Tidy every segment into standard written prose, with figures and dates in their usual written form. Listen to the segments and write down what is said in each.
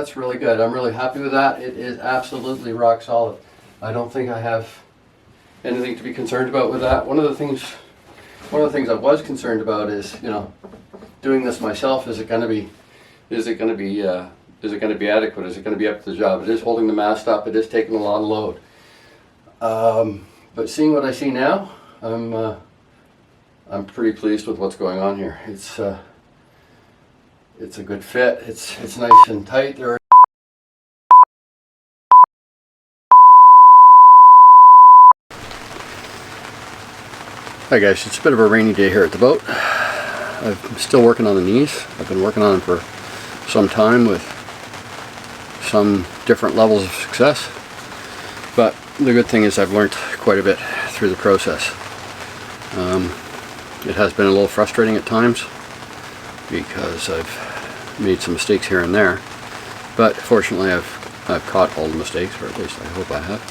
that's really good. I'm really happy with that. It is absolutely rock solid. I don't think I have anything to be concerned about with that. One of the things I was concerned about is, you know, doing this myself. Is it going to be adequate? Is it going to be up to the job? It is holding the mast up. It is taking a lot of load. But seeing what I see now, I'm pretty pleased with what's going on here. It's a good fit. It's nice and tight. There are Hi guys, it's a bit of a rainy day here at the boat. I'm still working on the knees. I've been working on them for some time with some different levels of success. But the good thing is I've learned quite a bit through the process. It has been a little frustrating at times because I've made some mistakes here and there. But fortunately I've caught all the mistakes, or at least I hope I have.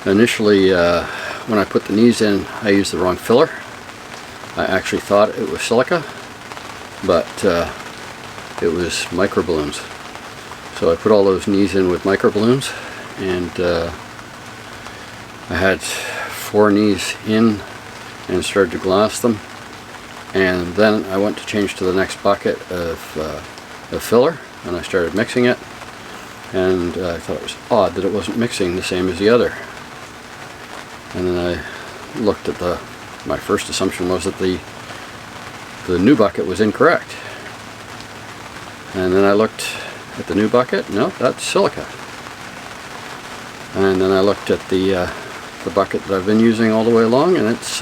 Initially, when I put the knees in, I used the wrong filler. I actually thought it was silica, but it was microballoons. So I put all those knees in with microballoons, and I had 4 knees in and started to glass them. And then I went to change to the next bucket of filler, and I started mixing it. And I thought it was odd that it wasn't mixing the same as the other. And then I looked at my first assumption was that the new bucket was incorrect. And then I looked at the new bucket, no, that's silica. And then I looked at the bucket that I've been using all the way along, and it's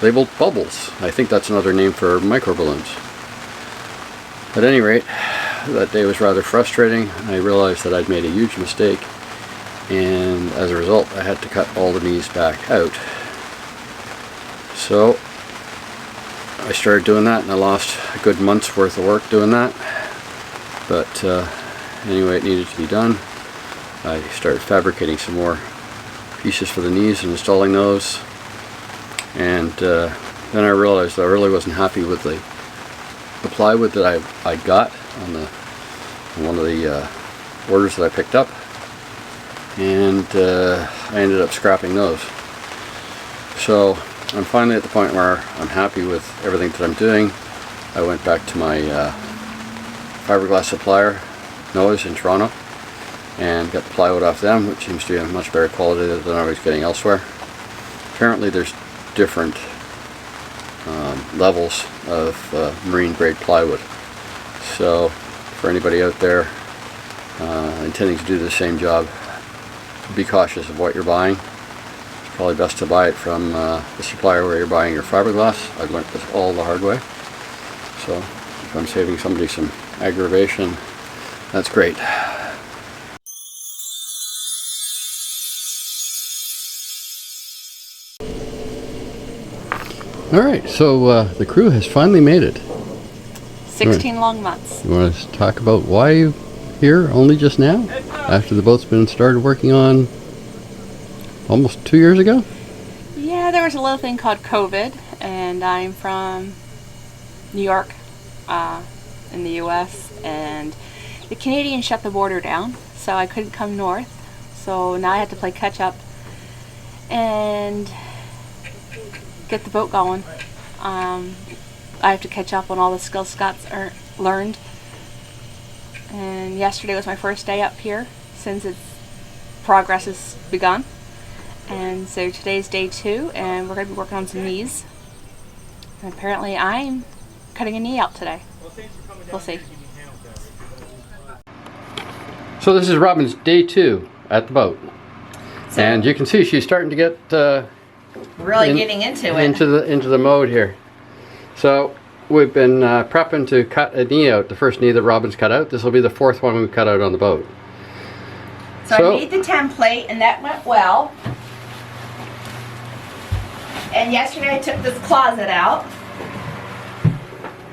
labeled bubbles. I think that's another name for microballoons. At any rate, that day was rather frustrating. I realized that I'd made a huge mistake, and as a result I had to cut all the knees back out. So I started doing that, and I lost a good month's worth of work doing that. But anyway, it needed to be done. I started fabricating some more pieces for the knees and installing those. And then I realized I really wasn't happy with the plywood that I got on one of the orders that I picked up. And I ended up scrapping those. So I'm finally at the point where I'm happy with everything that I'm doing. I went back to my fiberglass supplier, Noah's in Toronto, and got the plywood off them, which seems to be a much better quality than I was getting elsewhere. Apparently there's different levels of marine grade plywood. So for anybody out there intending to do the same job, be cautious of what you're buying. It's probably best to buy it from the supplier where you're buying your fiberglass. I've learned this all the hard way. So if I'm saving somebody some aggravation, that's great. Alright, so the crew has finally made it. 16 long months. You want to talk about why you're here only just now? After the boat's been started working on almost 2 years ago? Yeah, there was a little thing called COVID, and I'm from New York in the US, and the Canadians shut the border down, so I couldn't come north. So now I have to play catch up and get the boat going. I have to catch up on all the skills Scott's learned. And yesterday was my first day up here since its progress has begun. And so today's day 2, and we're going to be working on some knees. And apparently I'm cutting a knee out today. We'll see. So this is Robin's day 2 at the boat. So and you can see she's starting to get really getting into it. Into the mode here. So we've been prepping to cut a knee out, the first knee that Robin's cut out. This will be the 4th one we've cut out on the boat. So I made the template, and that went well. And yesterday I took this closet out.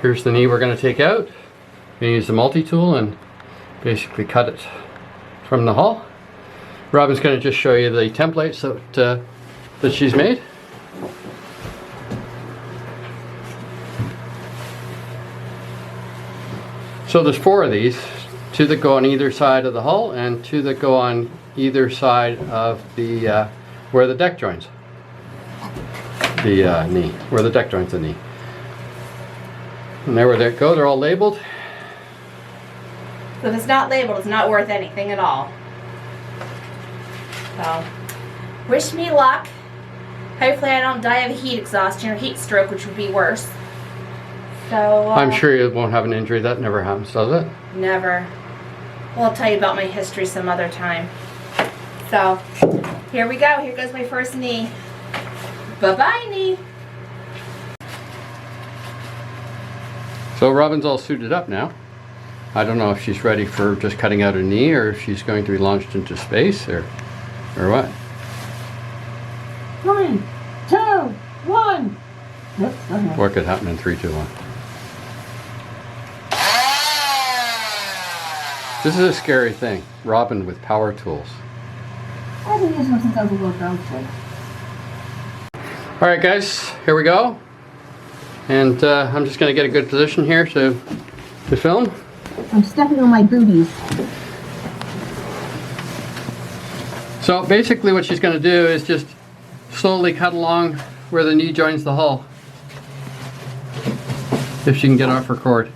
Here's the knee we're going to take out. We're going to use the multi-tool and basically cut it from the hull. Robin's going to just show you the templates that she's made. So there's 4 of these, two that go on either side of the hull and two that go on either side of the where the deck joins the knee, where the deck joins the knee. And there they go, they're all labeled. So if it's not labeled, it's not worth anything at all. So, wish me luck. Hopefully I don't die of heat exhaustion or heat stroke, which would be worse. So I'm sure you won't have an injury. That never happens, does it? Never. Well, I'll tell you about my history some other time. So, here we go. Here goes my first knee. Bye-bye, knee. So Robin's all suited up now. I don't know if she's ready for just cutting out a knee or if she's going to be launched into space or what. 3, 2, 1. What could happen in 3, 2, 1? This is a scary thing. Robin with power tools. I've been using them since I was a little girl. Alright guys, here we go. And I'm just going to get a good position here to film. I'm stepping on my booties. So basically what she's going to do is just slowly cut along where the knee joins the hull. If she can get off her cord.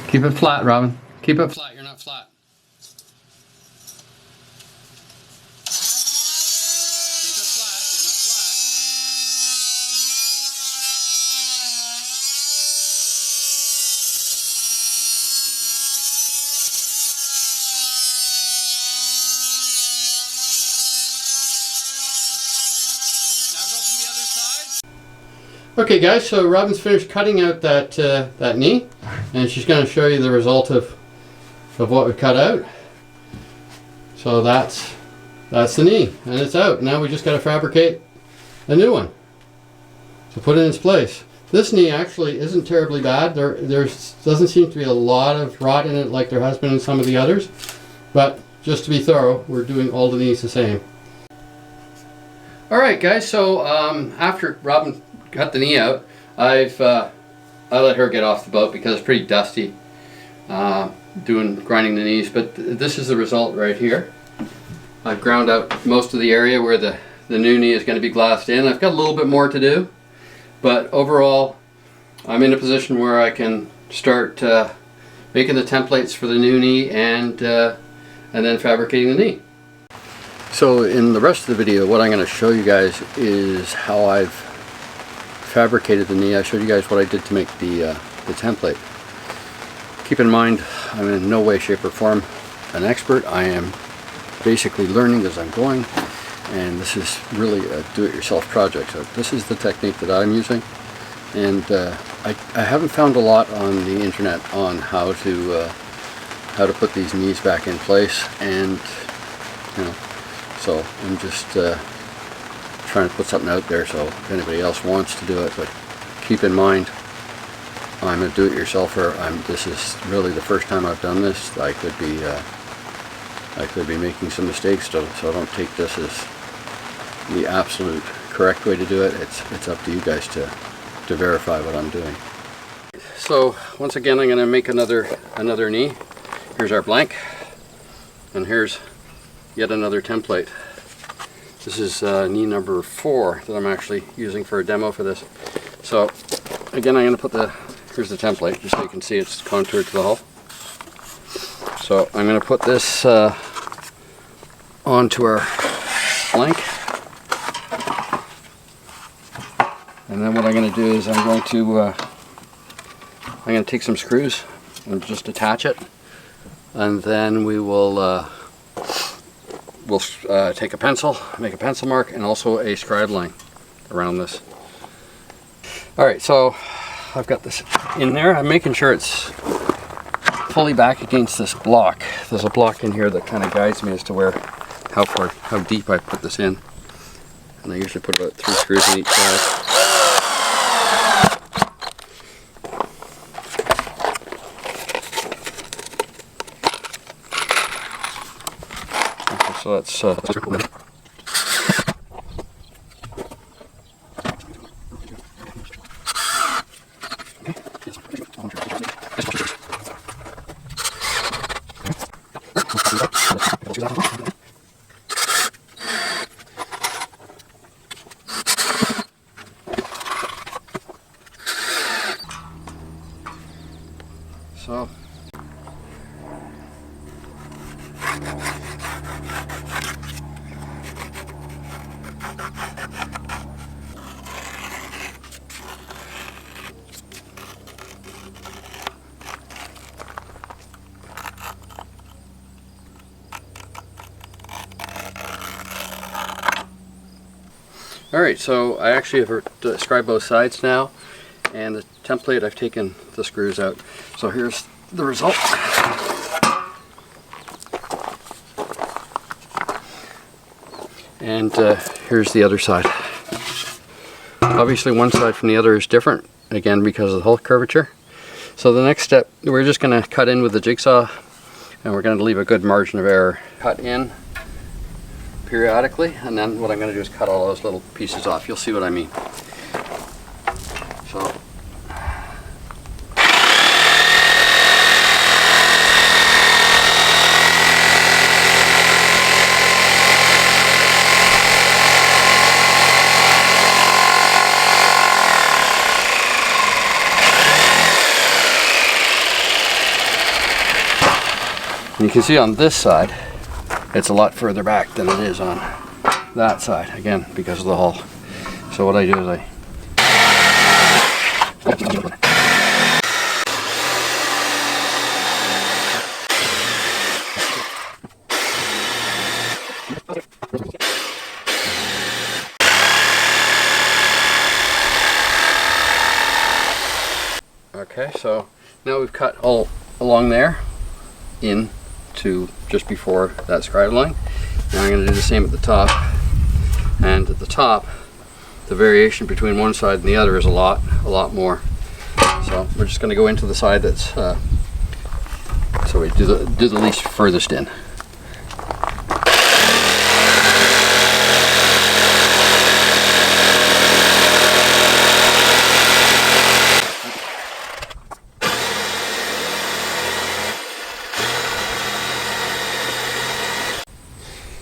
Keep it flat, Robin. Keep it flat, you're not flat. Keep it flat, you're not flat. Now go from the other side. Okay guys, so Robin's finished cutting out that knee, and she's going to show you the result of what we cut out. So that's the knee, and it's out. Now we just got to fabricate a new one to put it in its place. This knee actually isn't terribly bad. There doesn't seem to be a lot of rot in it like there has been in some of the others, but just to be thorough, we're doing all the knees the same. Alright guys, so after Robin cut the knee out, I let her get off the boat because it's pretty dusty grinding the knees, but this is the result right here. I've ground out most of the area where the new knee is going to be glassed in. I've got a little bit more to do, but overall I'm in a position where I can start making the templates for the new knee and then fabricating the knee. So in the rest of the video, what I'm going to show you guys is how I've fabricated the knee. I showed you guys what I did to make the template. Keep in mind, I'm in no way, shape, or form an expert. I am basically learning as I'm going, and this is really a do-it-yourself project. So this is the technique that I'm using, and I haven't found a lot on the internet on how to put these knees back in place, and you know, so I'm just trying to put something out there so if anybody else wants to do it, but keep in mind I'm a do-it-yourselfer. This is really the first time I've done this. I could be making some mistakes, so don't take this as the absolute correct way to do it. It's up to you guys to verify what I'm doing. So once again, I'm going to make another knee. Here's our blank, and here's yet another template. This is knee number 4 that I'm actually using for a demo for this. So again, I'm going to put here's the template, just so you can see it's contoured to the hull. So I'm going to put this onto our blank, and then what I'm going to do is I'm going to take some screws and just attach it, and then we'll take a pencil, make a pencil mark, and also a scribe line around this. Alright, so I've got this in there. I'm making sure it's fully back against this block. There's a block in here that kind of guides me as to how deep I put this in. And I usually put about 3 screws in each side. So that's okay. So alright, so I actually have described both sides now, and the template I've taken the screws out. So here's the result. And here's the other side. Obviously one side from the other is different, again because of the hull curvature. So the next step, we're just going to cut in with the jigsaw, and we're going to leave a good margin of error. Cut in periodically, and then what I'm going to do is cut all those little pieces off. You'll see what I mean. So and you can see on this side, it's a lot further back than it is on that side, again, because of the hull. So what I do is okay, so now we've cut all along there in to just before that scribe line. Now I'm going to do the same at the top, and at the top the variation between one side and the other is a lot more. So we're just going to go into the side that's so we do the least furthest in.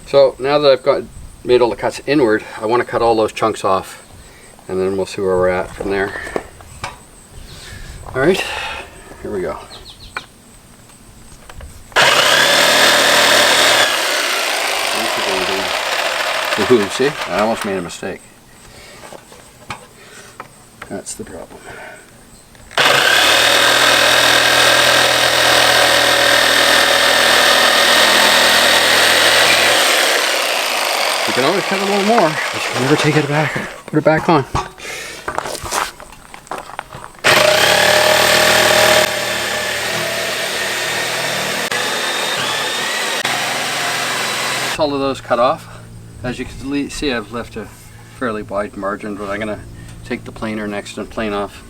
So now that I've made all the cuts inward, I want to cut all those chunks off, and then we'll see where we're at from there. Alright, here we go. Ooh, see? I almost made a mistake. That's the problem. You can always cut a little more, but you can never take it back, put it back on. All of those cut off. As you can see, I've left a fairly wide margin, but I'm going to take the planer next and plane off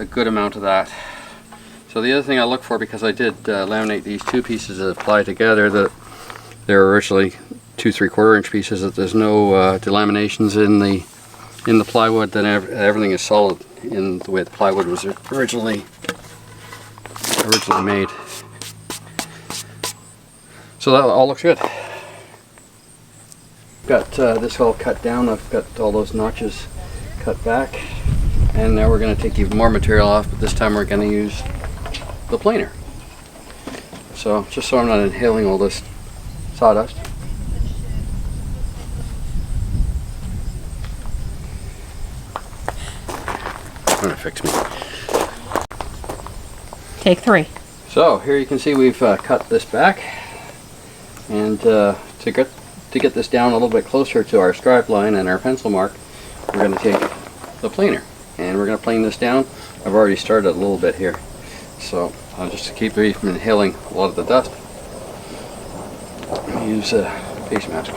a good amount of that. So the other thing I look for, because I did laminate these two pieces that apply together, that they're originally 2 3/4 inch pieces, that there's no delaminations in the plywood, then everything is solid in the way the plywood was originally made. So that all looks good. Got this all cut down. I've got all those notches cut back, and now we're going to take even more material off, but this time we're going to use the planer. So just so I'm not inhaling all this sawdust. Going to fix me. Take 3. So here you can see we've cut this back, and to get this down a little bit closer to our scribe line and our pencil mark, we're going to take the planer and we're going to plane this down. I've already started a little bit here, so I'll just keep me from inhaling a lot of the dust. Use a face mask.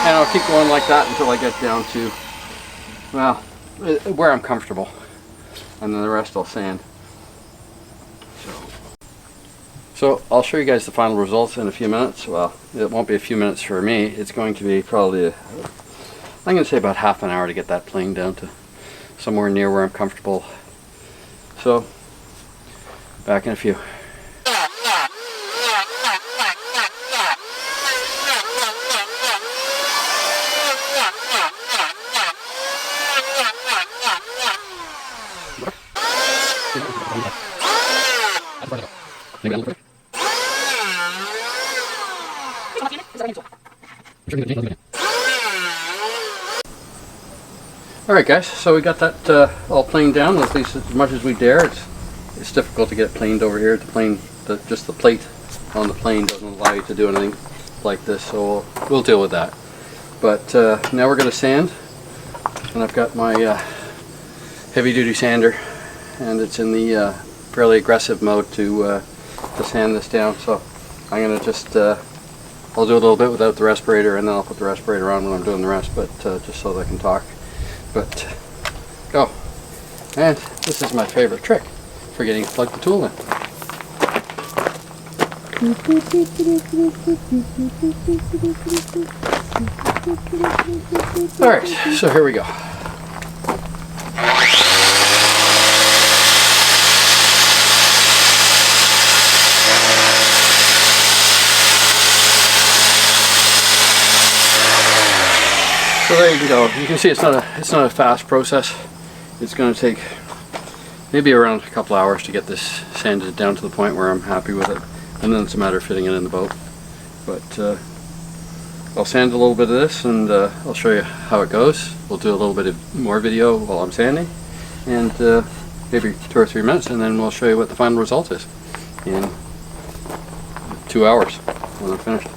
And I'll keep going like that until I get down to well, where I'm comfortable, and then the rest I'll sand. So I'll show you guys the final results in a few minutes. Well, it won't be a few minutes for me. It's going to be probably, I'm going to say about half an hour to get that plane down to somewhere near where I'm comfortable. So, back in a few. Alright guys, so we got that all planed down, at least as much as we dare. It's difficult to get it planed over here. Just the plate on the plane doesn't allow you to do anything like this, so we'll deal with that. But now we're going to sand, and I've got my heavy duty sander, and it's in the fairly aggressive mode to sand this down. So I'm going to just I'll do a little bit without the respirator, and then I'll put the respirator on when I'm doing the rest, but just so that I can talk. But go. And this is my favorite trick, forgetting to plug the tool in. Alright, so here we go. So there you go. You can see it's not a fast process. It's going to take maybe around a couple hours to get this sanded down to the point where I'm happy with it, and then it's a matter of fitting it in the boat. But I'll sand a little bit of this, and I'll show you how it goes. We'll do a little bit of more video while I'm sanding, and maybe 2 or 3 minutes, and then we'll show you what the final result is in 2 hours when I'm finished.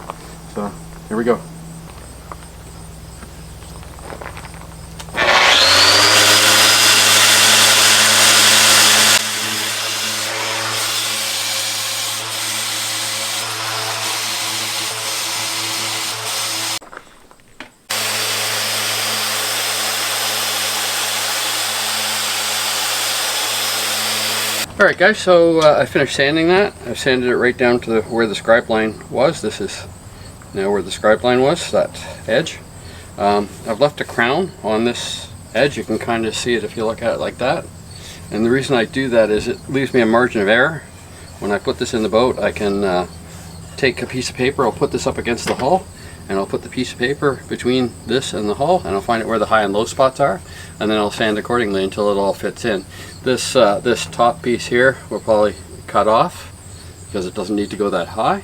So here we go. Alright guys, so I finished sanding that. I've sanded it right down to where the scribe line was. This is now where the scribe line was, that edge. I've left a crown on this edge. You can kind of see it if you look at it like that. And the reason I do that is it leaves me a margin of error. When I put this in the boat, I can take a piece of paper, I'll put this up against the hull, and I'll put the piece of paper between this and the hull, and I'll find out where the high and low spots are, and then I'll sand accordingly until it all fits in. This this top piece here will probably cut off because it doesn't need to go that high.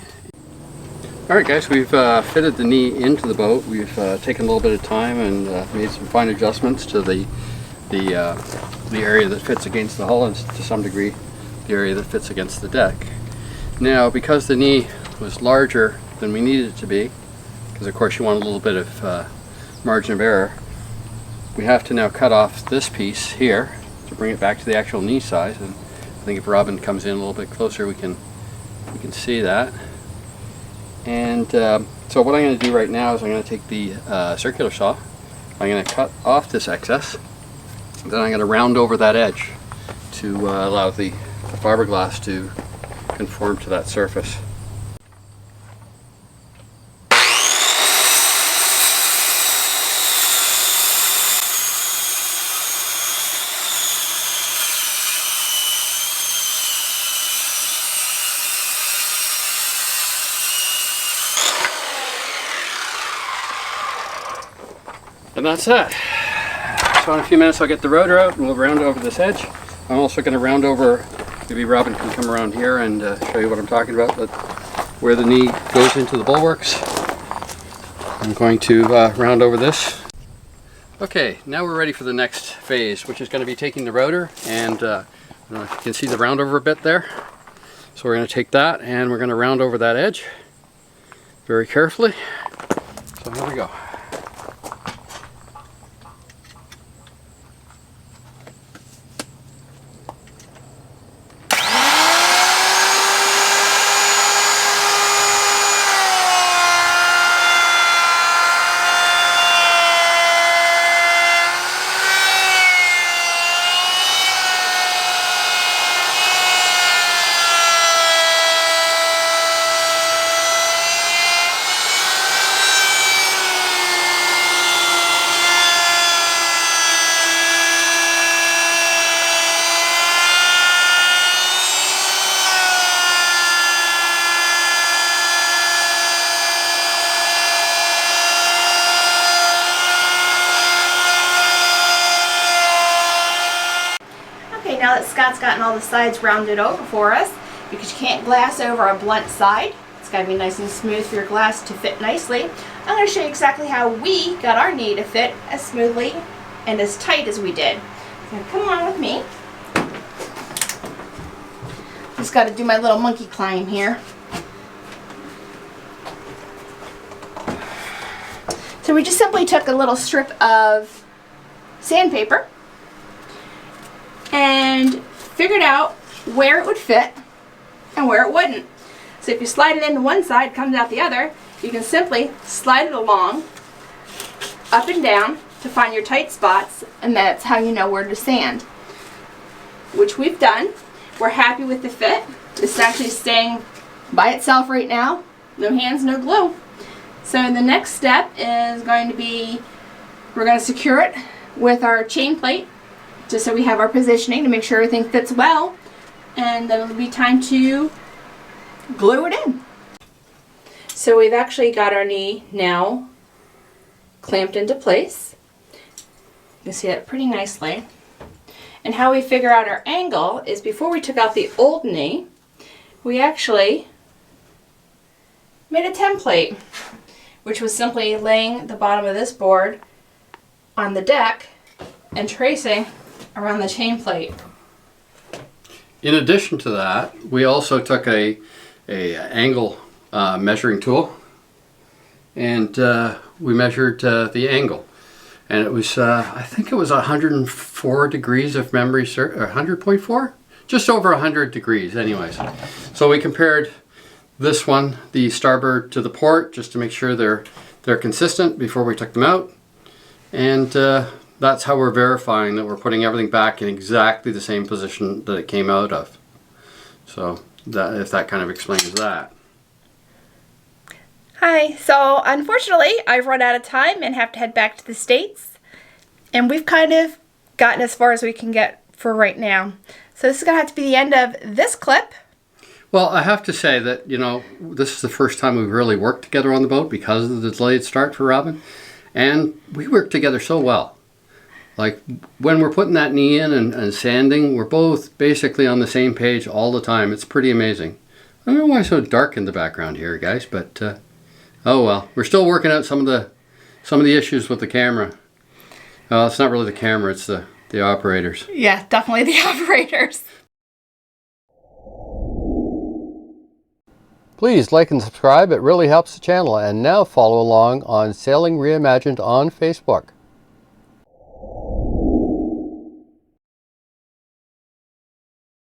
Alright guys, we've fitted the knee into the boat. We've taken a little bit of time and made some fine adjustments to the area that fits against the hull, and to some degree the area that fits against the deck. Now, because the knee was larger than we needed it to be, because of course you want a little bit of margin of error, we have to now cut off this piece here to bring it back to the actual knee size. And I think if Robin comes in a little bit closer, we can see that. And so what I'm going to do right now is I'm going to take the circular saw, I'm going to cut off this excess, then I'm going to round over that edge to allow the fiberglass to conform to that surface. And that's that. So in a few minutes I'll get the rotor out and we'll round over this edge. I'm also going to round over, maybe Robin can come around here and show you what I'm talking about, but where the knee goes into the bulwarks, I'm going to round over this. Okay, now we're ready for the next phase, which is going to be taking the rotor, and I don't know if you can see the round over bit there. So we're going to take that and we're going to round over that edge very carefully. So here we go. now that Scott's gotten all the sides rounded over for us, because you can't glass over a blunt side. It's got to be nice and smooth for your glass to fit nicely. I'm going to show you exactly how we got our knee to fit as smoothly and as tight as we did. So come on with me. Just got to do my little monkey climb here. So we just simply took a little strip of sandpaper and figured out where it would fit and where it wouldn't. So if you slide it into one side, it comes out the other. You can simply slide it along, up and down, to find your tight spots, and that's how you know where to sand. Which we've done. We're happy with the fit. It's actually staying by itself right now. No hands, no glue. So the next step is going to be, we're going to secure it with our chain plate, just so we have our positioning to make sure everything fits well. And then it'll be time to glue it in. So we've actually got our knee now clamped into place. You can see that pretty nicely. And how we figure out our angle is, before we took out the old knee, we actually made a template, which was simply laying the bottom of this board on the deck and tracing around the chain plate. In addition to that, we also took a angle measuring tool, and we measured the angle, and it was I think it was 104 degrees if memory serves, or 100.4, just over 100 degrees anyways. So we compared this one, the starboard to the port, just to make sure they're consistent before we took them out, and that's how we're verifying that we're putting everything back in exactly the same position that it came out of. So that, if that kind of explains that. Hi, so unfortunately I've run out of time and have to head back to the States, and we've kind of gotten as far as we can get for right now. So this is going to have to be the end of this clip. Well, I have to say that, you know, this is the first time we've really worked together on the boat because of the delayed start for Robin, and we work together so well. Like when we're putting that knee in and sanding, we're both basically on the same page all the time. It's pretty amazing. I don't know why it's so dark in the background here, guys, but oh well. We're still working out some of the issues with the camera. Well, it's not really the camera, it's the operators. Yeah, definitely the operators. Please like and subscribe. It really helps the channel. And now follow along on Sailing Reimagined on Facebook.